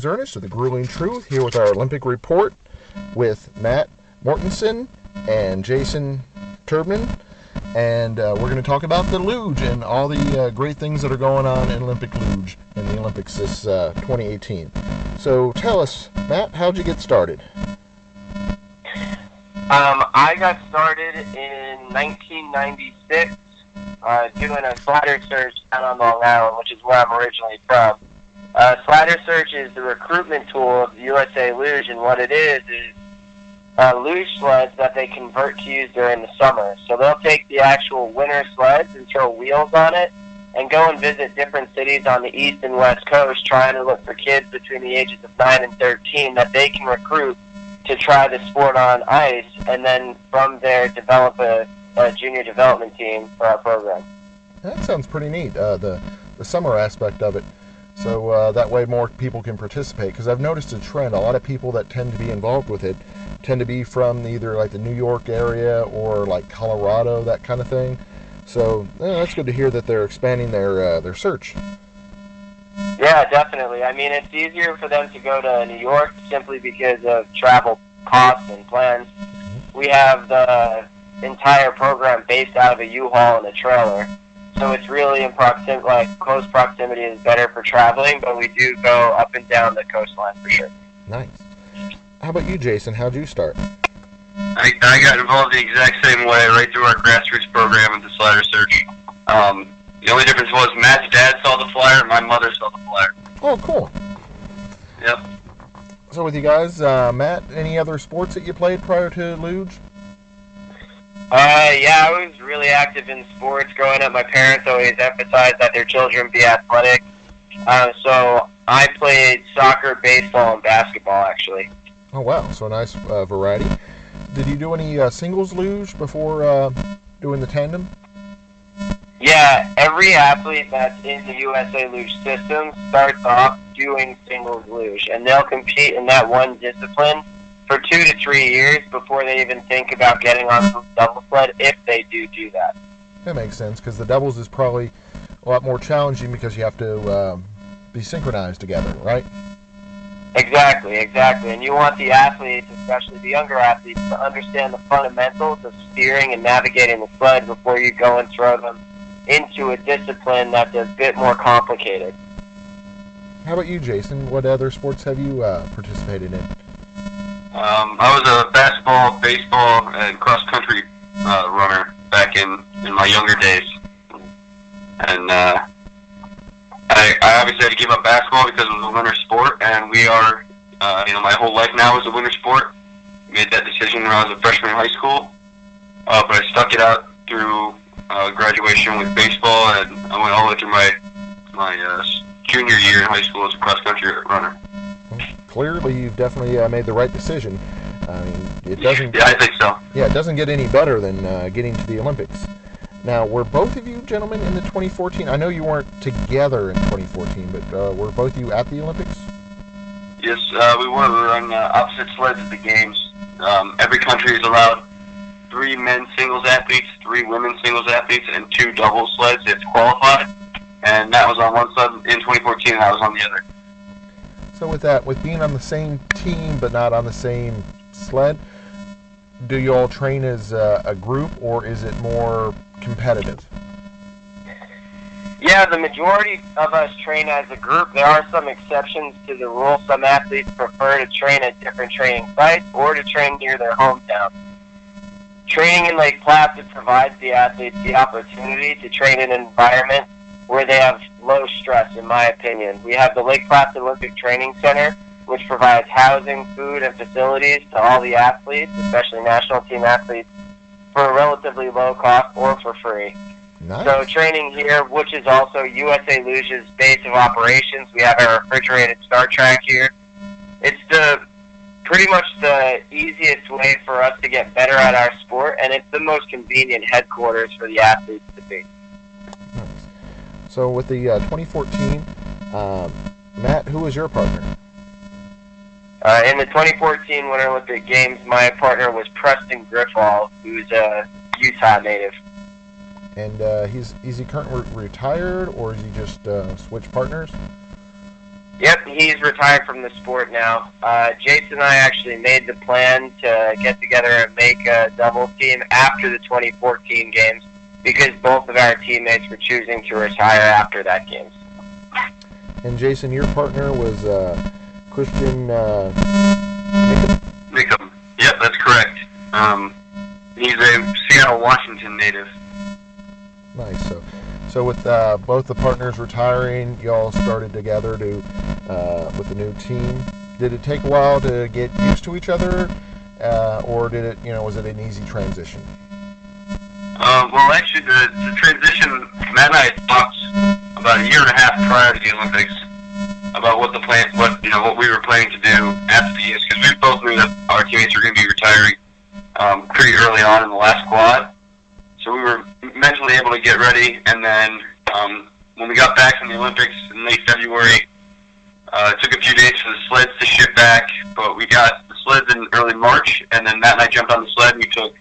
James Ernest of the Grueling Truth, here with our Olympic report with Matt Mortensen and Jayson Terdiman. And we're going to talk about the luge and all the great things that are going on in Olympic luge in the Olympics this 2018. So tell us, Matt, how'd you get started? I got started in 1996 doing a slider search down on Long Island, which is where I'm originally from. Slider search is the recruitment tool of the USA Luge, and what it is luge sleds that they convert to use during the summer. So they'll take the actual winter sleds and throw wheels on it and go and visit different cities on the east and west coast, trying to look for kids between the ages of 9 and 13 that they can recruit to try the sport on ice, and then from there develop a junior development team for our program. That sounds pretty neat, the summer aspect of it. So that way more people can participate, because I've noticed a trend. A lot of people that tend to be involved with it tend to be from either like the New York area or like Colorado, that kind of thing. So that's good to hear that they're expanding their search. Yeah, definitely. I mean, it's easier for them to go to New York simply because of travel costs and plans. We have the entire program based out of a U-Haul and a trailer. So it's really in close proximity is better for traveling, but we do go up and down the coastline for sure. Nice. How about you, Jayson? How'd you start? I got involved the exact same way, right through our grassroots program with the slider search. The only difference was Matt's dad saw the flyer and my mother saw the flyer. Oh, cool. Yep. So with you guys, Matt, any other sports that you played prior to luge? Yeah, I was really active in sports growing up. My parents always emphasized that their children be athletic. So I played soccer, baseball, and basketball, actually. Oh, wow. So a nice variety. Did you do any singles luge before doing the tandem? Yeah, every athlete that's in the USA Luge system starts off doing singles luge, and they'll compete in that one discipline for 2 to 3 years before they even think about getting on the double sled, if they do that. That makes sense, because the doubles is probably a lot more challenging because you have to be synchronized together, right? Exactly. And you want the athletes, especially the younger athletes, to understand the fundamentals of steering and navigating the sled before you go and throw them into a discipline that's a bit more complicated. How about you, Jayson? What other sports have you participated in? I was a basketball, baseball, and cross-country runner back in my younger days. And I obviously had to give up basketball because it was a winter sport, and we are, my whole life now is a winter sport. Made that decision when I was a freshman in high school, but I stuck it out through graduation with baseball, and I went all the way through my junior year in high school as a cross-country runner. Clearly, you've definitely made the right decision. I mean, it doesn't. Yeah, I think so. Yeah, it doesn't get any better than getting to the Olympics. Now, were both of you gentlemen in the 2014? I know you weren't together in 2014, but were both of you at the Olympics? Yes, we were. We were on opposite sleds at the games. Every country is allowed 3 men singles athletes, 3 women singles athletes, and 2 double sleds if qualified. And that was on one sled in 2014, and I was on the other. So with being on the same team but not on the same sled, do you all train as a group, or is it more competitive? Yeah, the majority of us train as a group. There are some exceptions to the rule. Some athletes prefer to train at different training sites or to train near their hometown. Training in Lake Placid provides the athletes the opportunity to train in an environment where they have low stress, in my opinion. We have the Lake Placid Olympic Training Center, which provides housing, food, and facilities to all the athletes, especially national team athletes, for a relatively low cost or for free. Nice. So training here, which is also USA Luge's base of operations, we have our refrigerated start track here. It's pretty much the easiest way for us to get better at our sport, and it's the most convenient headquarters for the athletes to be. Nice. So with the 2014, Matt, who was your partner? In the 2014 Winter Olympic Games, my partner was Preston Griffall, who's a Utah native. And is he currently retired, or is he just switched partners? Yep, he's retired from the sport now. Jayson and I actually made the plan to get together and make a doubles team after the 2014 games because both of our teammates were choosing to retire after that games. And Jayson, your partner was Christian Nickham. Yep, that's correct. He's a Seattle, Washington native. Nice. So with both the partners retiring, y'all started together to with the new team. Did it take a while to get used to each other, or did it, was it an easy transition? Well, actually, the transition, Matt and I had talked about a year and a half prior to the Olympics about what we were planning to do after the games, because we both knew that our teammates were going to be retiring pretty early on in the last squad. So we were mentally able to get ready, and then when we got back from the Olympics in late February, it took a few days for the sleds to ship back, but we got the sleds in early March, and then Matt and I jumped on the sled, and we took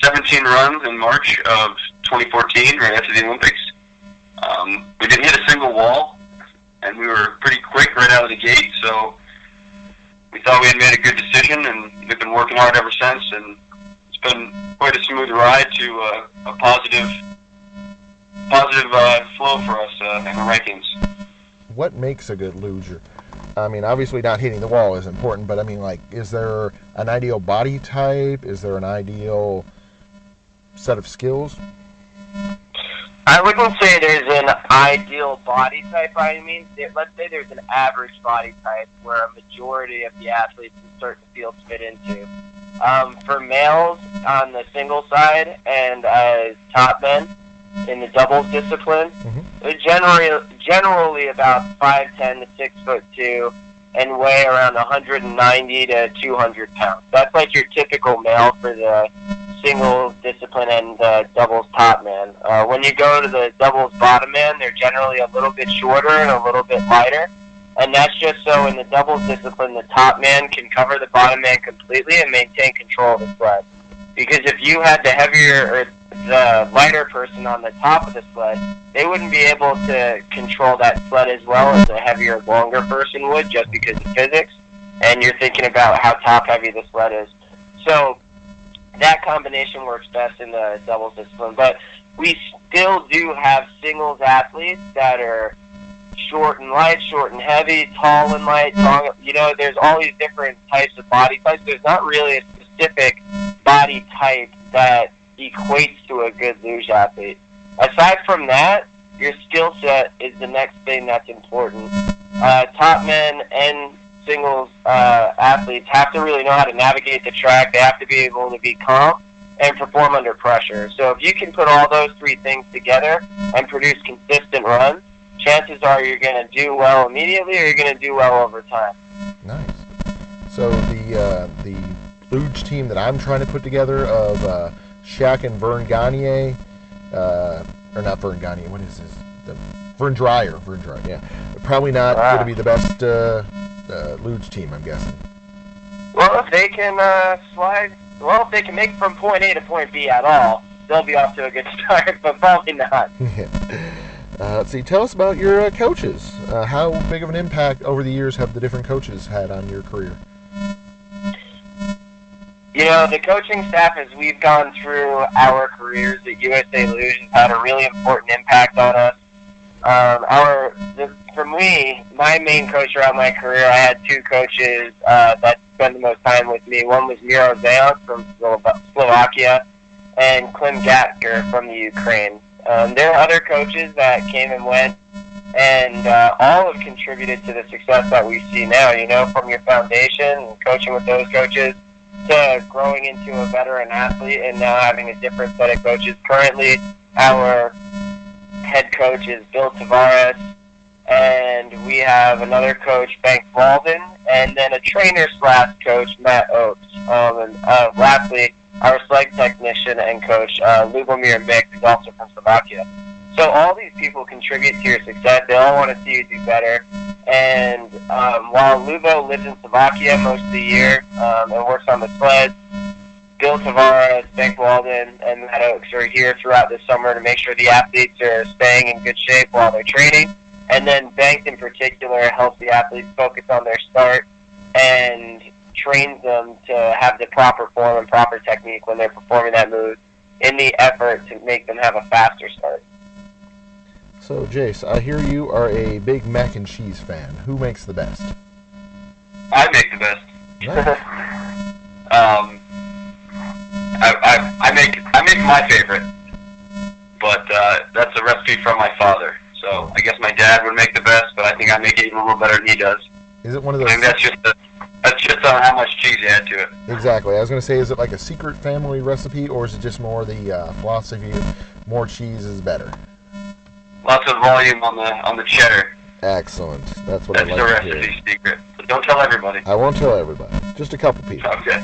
17 runs in March of 2014, right after the Olympics. We didn't hit a single wall, and we were pretty quick right out of the gate, so we thought we had made a good decision, and we've been working hard ever since, and it's been quite a smooth ride to a positive flow for us in the rankings. What makes a good luger? I mean, obviously not hitting the wall is important, but I mean, like, is there an ideal body type? Is there an ideal set of skills? I wouldn't say there's an ideal body type by any means. Let's say there's an average body type where a majority of the athletes in certain fields fit into. For males on the single side and top men in the doubles discipline, they're generally about 5'10" to 6'2" and weigh around 190 to 200 pounds. That's like your typical male for the singles discipline and doubles top man. When you go to the doubles bottom man, they're generally a little bit shorter and a little bit lighter. And that's just so in the doubles discipline, the top man can cover the bottom man completely and maintain control of the sled. Because if you had the heavier or the lighter person on the top of the sled, they wouldn't be able to control that sled as well as a heavier, longer person would, just because of physics. And you're thinking about how top heavy the sled is. So that combination works best in the doubles discipline. But we still do have singles athletes that are short and light, short and heavy, tall and light, long. There's all these different types of body types. There's not really a specific body type that equates to a good luge athlete. Aside from that, your skill set is the next thing that's important. Top men and singles athletes have to really know how to navigate the track. They have to be able to be calm and perform under pressure. So if you can put all those three things together and produce consistent runs, chances are you're going to do well immediately or you're going to do well over time. Nice. So the luge team that I'm trying to put together of Shaq and Vern Gagne, or not Vern Gagne, what is this? Vern Dreyer, yeah. Probably not going to be the best luge team, I'm guessing. Well, if they can if they can make from point A to point B at all, they'll be off to a good start, but probably not. See, tell us about your coaches. How big of an impact over the years have the different coaches had on your career? The coaching staff, as we've gone through our careers at USA Luge, has had a really important impact on us. For me, my main coach throughout my career, I had two coaches that spent the most time with me. One was Miro Zayon from Slovakia and Klim Gatker from the Ukraine. There are other coaches that came and went, and all have contributed to the success that we see now, from your foundation and coaching with those coaches to growing into a veteran athlete and now having a different set of coaches. Currently, our head coach is Bill Tavares, and we have another coach, Bank Walden, and then a trainer/coach, Matt Oakes. And lastly, our sled technician and coach, Lubomir Mik, who's also from Slovakia. So all these people contribute to your success. They all want to see you do better. And while Lugo lives in Slovakia most of the year and works on the sleds, Bill Tavares, Bank Walden, and Matt Oakes are here throughout the summer to make sure the athletes are staying in good shape while they're training And then Banks in particular helps the athletes focus on their start and trains them to have the proper form and proper technique when they're performing that move in the effort to make them have a faster start. So, Jace, I hear you are a big mac and cheese fan. Who makes the best? I make the best. Nice. I make my favorite, but that's a recipe from my father. So I guess my dad would make the best, but I think I make it even a little better than he does. Is it one of those? I think that's just on how much cheese you add to it. Exactly. I was going to say, is it like a secret family recipe, or is it just more the philosophy of more cheese is better? Lots of volume on the cheddar. Excellent. That's what I like to hear. That's the recipe secret. But don't tell everybody. I won't tell everybody. Just a couple people. Okay.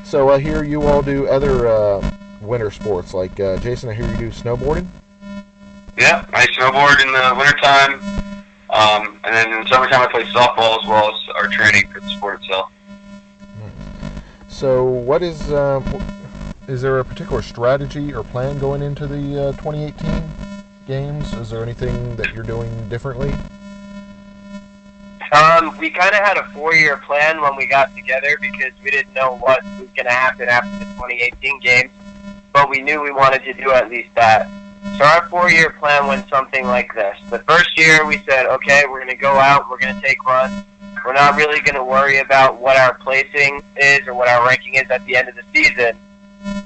So I hear you all do other winter sports, like Jayson, I hear you do snowboarding? Yeah, I snowboard in the wintertime, and then in the summertime I play softball as well as our training for the sport itself. Nice. So what is there a particular strategy or plan going into the 2018 games? Is there anything that you're doing differently? We kind of had a 4-year plan when we got together because we didn't know what was going to happen after the 2018 games, but we knew we wanted to do at least that. So our 4-year plan went something like this. The first year we said, okay, we're going to go out, we're going to take runs. We're not really going to worry about what our placing is or what our ranking is at the end of the season,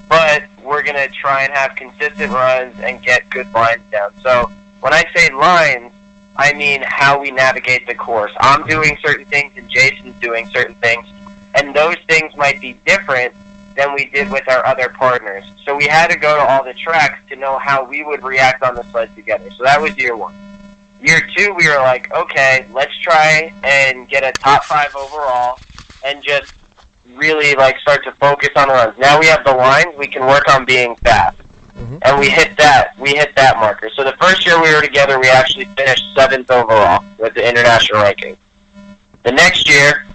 but we're going to try and have consistent runs and get good lines down. So when I say lines, I mean how we navigate the course. I'm doing certain things and Jayson's doing certain things, and those things might be different than we did with our other partners. So we had to go to all the tracks to know how we would react on the sled together. So that was year 1. Year 2, we were like, okay, let's try and get a top 5 overall and just really like start to focus on the runs. Now we have the lines, we can work on being fast. Mm-hmm. And we hit that marker. So the first year we were together, we actually finished 7th overall with the international ranking. The next year,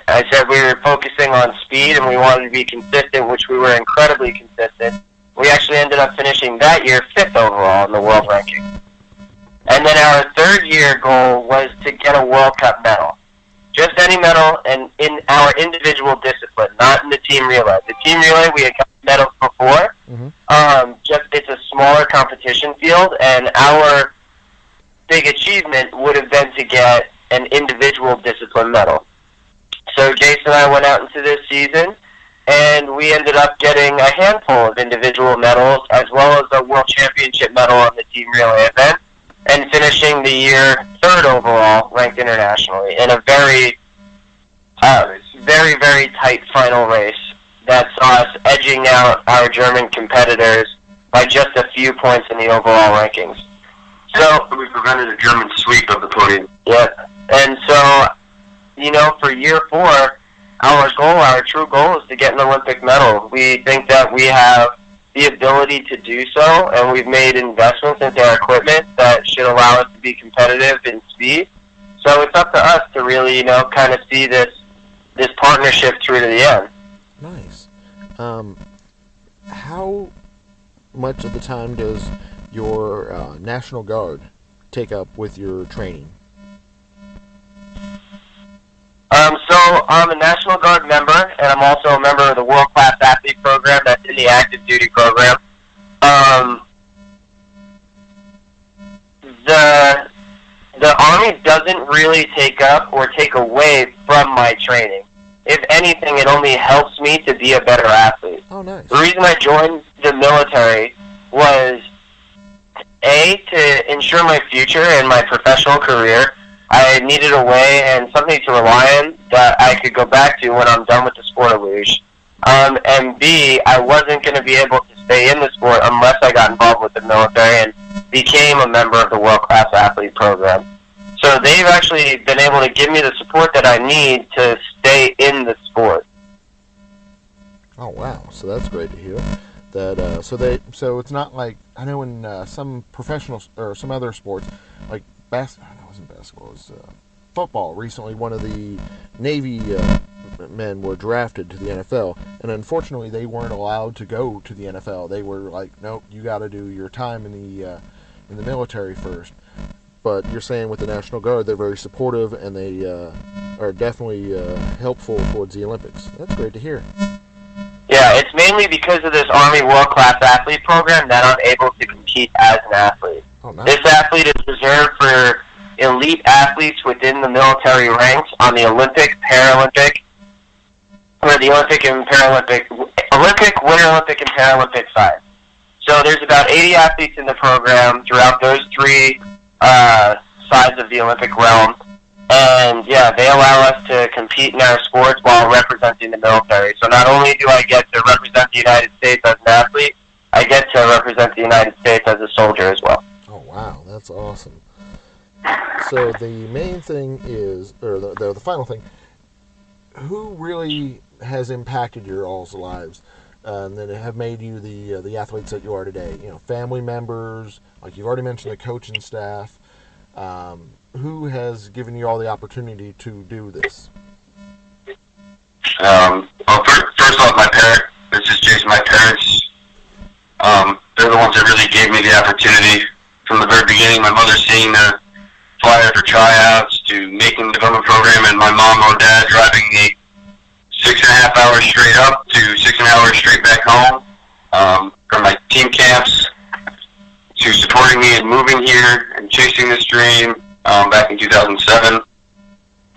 I said we were focusing on speed and we wanted to be consistent, which we were incredibly consistent. We actually ended up finishing that year 5th overall in the world ranking. And then our 3rd year goal was to get a World Cup medal. Just any medal and in our individual discipline, not in the team relay. The team relay, we had got medals before. Mm-hmm. Just it's a smaller competition field, and our big achievement would have been to get an individual discipline medal. So Jayson and I went out into this season, and we ended up getting a handful of individual medals, as well as a World Championship medal on the team relay event, and finishing the year 3rd overall, ranked internationally, in a very, very tight final race that saw us edging out our German competitors by just a few points in the overall rankings. So we prevented a German sweep of the podium. Yeah, and so, for year 4, our true goal is to get an Olympic medal. We think that we have the ability to do so, and we've made investments into our equipment that should allow us to be competitive in speed. So it's up to us to really, kind of see this partnership through to the end. Nice. How much of the time does your National Guard take up with your training? So I'm a National Guard member, and I'm also a member of the World Class Athlete Program that's in the active duty program. The Army doesn't really take up or take away from my training. If anything, it only helps me to be a better athlete. Oh, nice. The reason I joined the military was, A, to ensure my future and my professional career. I needed a way and something to rely on that I could go back to when I'm done with the sport of luge. And B, I wasn't going to be able to stay in the sport unless I got involved with the military and became a member of the World Class Athlete Program. So they've actually been able to give me the support that I need to stay in the sport. Oh, wow. So that's great to hear. That so it's not like, I know in some professional or some other sports, like it wasn't basketball, it was football. Recently, one of the Navy men were drafted to the NFL, and unfortunately, they weren't allowed to go to the NFL. They were like, nope, you got to do your time in the military first. but you're saying with the National Guard, they're very supportive and they are definitely helpful towards the Olympics. That's great to hear. Yeah, it's mainly because of this Army World Class Athlete program that I'm able to compete as an athlete. Oh, nice. This athlete is reserved for elite athletes within the military ranks on the Olympic, Paralympic, or the Olympic, Winter Olympic, and Paralympic side. So there's about 80 athletes in the program throughout those three sides of the Olympic realm. And, yeah, they allow us to compete in our sports while representing the military. So not only do I get to represent the United States as an athlete, I get to represent the United States as a soldier as well. Oh, wow. That's awesome. So the main thing is, or the final thing, who really has impacted your all's lives that have made you the athletes that you are today? You know, family members, like you've already mentioned, the coaching staff. Who has given you all the opportunity to do this? Well, first off, my parents. This is Jayson. My parents. They're the ones that really gave me the opportunity from the very beginning. My mother seeing the flyer for tryouts to making the development program, and my mom or dad driving me 6.5 hours straight up to 6 hours straight back home from my team camps to supporting me in moving here and chasing this dream back in 2007,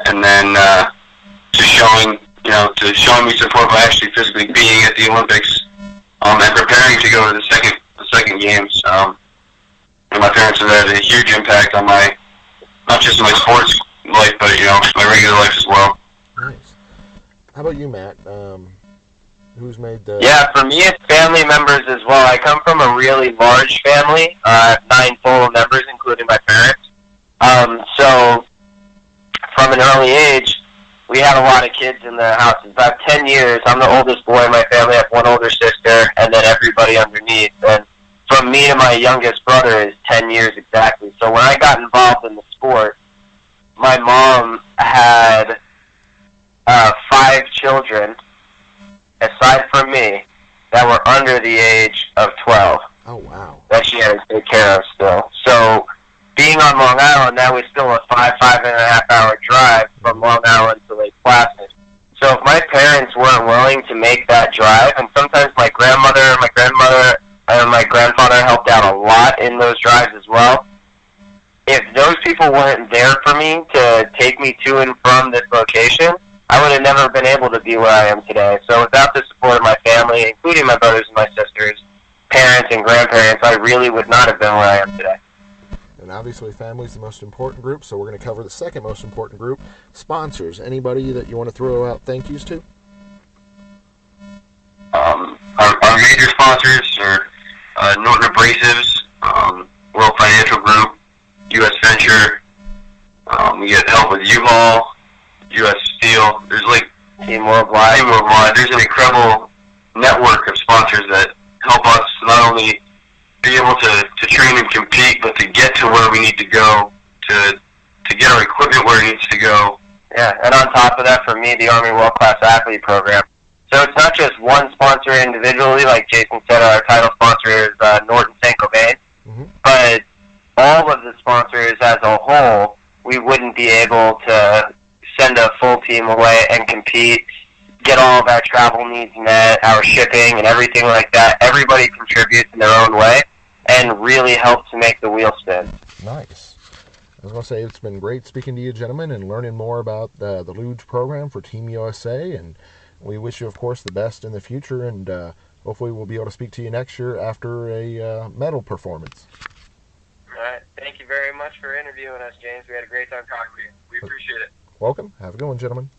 and then to showing me support by actually physically being at the Olympics and preparing to go to the second games. And my parents have had a huge impact on my, not just my sports life, but my regular life as well. Nice. How about you, Matt? Who's made the... Yeah, for me, it's family members as well. I come from a really large family. I have 9 full members, including my parents. So from an early age, we had a lot of kids in the house. It's about 10 years. I'm the oldest boy in my family. I have one older sister, and then everybody underneath. And from me to my youngest brother is 10 years exactly. So when I got involved in the sport, my mom had 5 children, aside from me, that were under the age of 12. Oh, wow. That she had to take care of still. So being on Long Island, that was still a 5.5 hour drive from Long Island to Lake Placid. So if my parents weren't willing to make that drive, and sometimes my grandmother, my grandmother, and my grandfather helped out a lot in those drives as well, if those people weren't there for me to take me to and from this location, I would have never been able to be where I am today. So without the support of my family, including my brothers and my sisters, parents and grandparents, I really would not have been where I am today. And obviously family is the most important group, so we're going to cover the second most important group, sponsors. Anybody that you want to throw out thank yous to? Our major sponsors are Norton Abrasives, World Financial Group, U.S. Venture. We get help with U-Haul, U.S. Steel. There's Team Worldwide. There's an incredible network of sponsors that help us not only be able to train and compete, but to get to where we need to go, to get our equipment where it needs to go. Yeah, and on top of that, for me, the Army World Class Athlete Program. So it's not just one sponsor individually, like Jayson said, our title sponsor is Norton St. Gobain, but all of the sponsors as a whole, we wouldn't be able to send a full team away and compete, get all of our travel needs met, our shipping and everything like that. Everybody contributes in their own way and really helps to make the wheel spin. Nice. I was going to say it's been great speaking to you, gentlemen, and learning more about the Luger program for Team USA, and we wish you, of course, the best in the future, and hopefully we'll be able to speak to you next year after a medal performance. All right. Thank you very much for interviewing us, James. We had a great time talking to you. We appreciate it. Welcome. Have a good one, gentlemen.